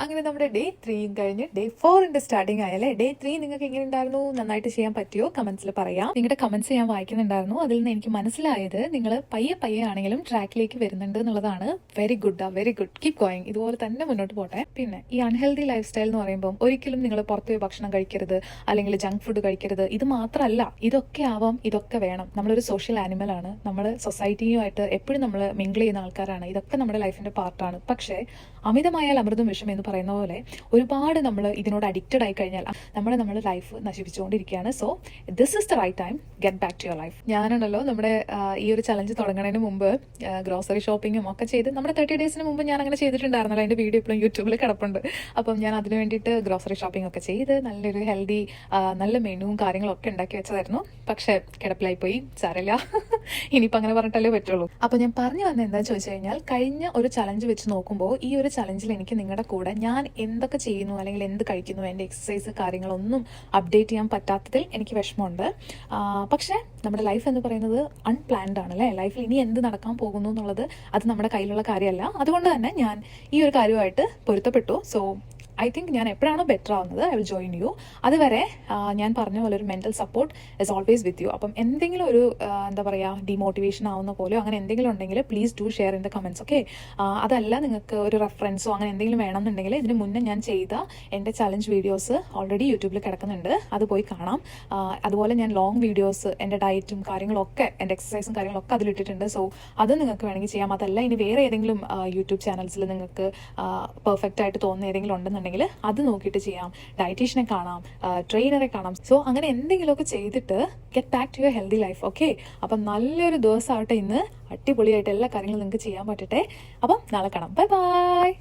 അങ്ങനെ നമ്മുടെ ഡേ 3 കഴിഞ്ഞ് ഡേ 4 സ്റ്റാർട്ടിങ് ആയല്ലേ. ഡേ 3 നിങ്ങൾക്ക് എങ്ങനെ ഉണ്ടായിരുന്നു? നന്നായിട്ട് ചെയ്യാൻ പറ്റിയോ? കമന്റ്സിൽ പറയാം. നിങ്ങളുടെ കമന്റ്സ് ഞാൻ വായിക്കുന്നുണ്ടായിരുന്നു. അതിൽ നിന്ന് എനിക്ക് മനസ്സിലായത് നിങ്ങൾ പയ്യെ ആണെങ്കിലും ട്രാക്കിലേക്ക് വരുന്നുണ്ട് എന്നുള്ളതാണ്. Very good, very good, keep going. ഇതുപോലെ തന്നെ മുന്നോട്ട് പോട്ടെ. പിന്നെ ഈ അൺഹെൽത്തി ലൈഫ് സ്റ്റൈൽ എന്ന് പറയുമ്പോൾ ഒരിക്കലും നിങ്ങൾ പുറത്തുപോയി ഭക്ഷണം കഴിക്കരുത്, അല്ലെങ്കിൽ ജങ്ക് ഫുഡ് കഴിക്കരുത്. ഇത് മാത്രമല്ല, ഇതൊക്കെ ആവാം, ഇതൊക്കെ വേണം. നമ്മളൊരു സോഷ്യൽ ആനിമൽ ആണ്. നമ്മൾ സൊസൈറ്റിയുമായിട്ട് എപ്പോഴും നമ്മൾ മിങ്കിൾ ചെയ്യുന്ന ആൾക്കാരാണ്. ഇതൊക്കെ നമ്മുടെ ലൈഫിന്റെ പാർട്ടാണ്. പക്ഷേ അമിതമായാൽ അമൃതും വിഷം എന്ന് പറയുന്ന പോലെ ഒരുപാട് നമ്മൾ ഇതിനോട് അഡിക്റ്റഡ് ആയി കഴിഞ്ഞാൽ നമ്മുടെ ലൈഫ് നശിപ്പിച്ചുകൊണ്ടിരിക്കുകയാണ്. So this is the right time, get back to your life. ഞാനാണല്ലോ നമ്മുടെ ഈ ഒരു ചലഞ്ച് തുടങ്ങുന്നതിന് മുമ്പ് ഗ്രോസറി ഷോപ്പിങ്ങും ഒക്കെ ചെയ്ത് നമ്മുടെ 30 ഡേയ്സിന് മുമ്പ് ഞാൻ അങ്ങനെ ചെയ്തിട്ടുണ്ടായിരുന്നല്ലോ. അതിന്റെ വീഡിയോ ഇപ്പോഴും യൂട്യൂബിൽ കിടപ്പുണ്ട്. അപ്പം ഞാൻ അതിന് വേണ്ടിയിട്ട് ഗ്രോസറി ഷോപ്പിംഗ് ഒക്കെ ചെയ്ത് നല്ലൊരു ഹെൽത്തി നല്ല മെനുവും കാര്യങ്ങളൊക്കെ ഉണ്ടാക്കി വെച്ചതായിരുന്നു. പക്ഷേ കിടപ്പിലായി പോയി. സാരമില്ല, ഇനിയിപ്പോൾ അങ്ങനെ പറഞ്ഞിട്ടല്ലേ പറ്റുള്ളൂ. അപ്പോൾ ഞാൻ പറഞ്ഞു വന്നത് എന്താണെന്ന് ചോദിച്ചു കഴിഞ്ഞാൽ, കഴിഞ്ഞ ഒരു ചലഞ്ച് വെച്ച് നോക്കുമ്പോൾ ഈ ഒരു ചലഞ്ചിൽ എനിക്ക് നിങ്ങളുടെ കൂടെ ഞാൻ എന്തൊക്കെ ചെയ്യുന്നു അല്ലെങ്കിൽ എന്ത് കഴിക്കുന്നു, എൻ്റെ എക്സസൈസ് കാര്യങ്ങളൊന്നും അപ്ഡേറ്റ് ചെയ്യാൻ പറ്റാത്തതിൽ എനിക്ക് വിഷമമുണ്ട്. പക്ഷേ നമ്മുടെ ലൈഫ് എന്ന് പറയുന്നത് അൺപ്ലാൻഡ് ആണ് അല്ലേ. ലൈഫിൽ ഇനി എന്ത് നടക്കാൻ പോകുന്നു എന്നുള്ളത് അത് നമ്മുടെ കയ്യിലുള്ള കാര്യമല്ല. അതുകൊണ്ട് തന്നെ ഞാൻ ഈ ഒരു കാര്യമായിട്ട് പൊരുത്തപ്പെട്ടു. സോ ഐ തിങ്ക് ഞാൻ എപ്പോഴാണോ ബെറ്റർ ആവുന്നത് ഐ വിൽ ജോയിൻ യു. അതുവരെ ഞാൻ പറഞ്ഞ പോലെ ഒരു mental support is always with you. അപ്പം എന്തെങ്കിലും ഒരു എന്താ പറയുക ഡിമോട്ടിവേഷൻ ആവുന്ന പോലെയോ അങ്ങനെ എന്തെങ്കിലും ഉണ്ടെങ്കിൽ please do share in the comments. Okay, അതല്ല നിങ്ങൾക്ക് ഒരു റെഫറൻസോ അങ്ങനെ എന്തെങ്കിലും വേണമെന്നുണ്ടെങ്കിൽ ഇതിന് മുന്നേ ഞാൻ ചെയ്ത എൻ്റെ ചലഞ്ച് വീഡിയോസ് ഓൾറെഡി യൂട്യൂബിൽ കിടക്കുന്നുണ്ട്, അത് പോയി കാണാം. അതുപോലെ ഞാൻ ലോങ് വീഡിയോസ് എൻ്റെ ഡയറ്റും കാര്യങ്ങളൊക്കെ എൻ്റെ എക്സസൈസും കാര്യങ്ങളൊക്കെ അതിലിട്ടിട്ടുണ്ട്. സോ അത് നിങ്ങൾക്ക് വേണമെങ്കിൽ ചെയ്യാം. അതല്ല ഇനി വേറെ ഏതെങ്കിലും യൂട്യൂബ് ചാനൽസിൽ നിങ്ങൾക്ക് പെർഫെക്റ്റ് ആയിട്ട് തോന്നുന്ന ഏതെങ്കിലും ഉണ്ടെന്നുണ്ടെങ്കിൽ അത് നോക്കിയിട്ട് ചെയ്യാം. ഡയറ്റീഷ്യനെ കാണാം, ട്രെയിനറെ കാണാം. സോ അങ്ങനെ എന്തെങ്കിലുമൊക്കെ ചെയ്തിട്ട് get back to your healthy life. Okay, അപ്പം നല്ലൊരു ദിവസമാവട്ടെ ഇന്ന്. അടിപൊളിയായിട്ട് എല്ലാ കാര്യങ്ങളും നിങ്ങൾക്ക് ചെയ്യാൻ പറ്റട്ടെ. അപ്പം നാളെ കാണാം. Bye bye.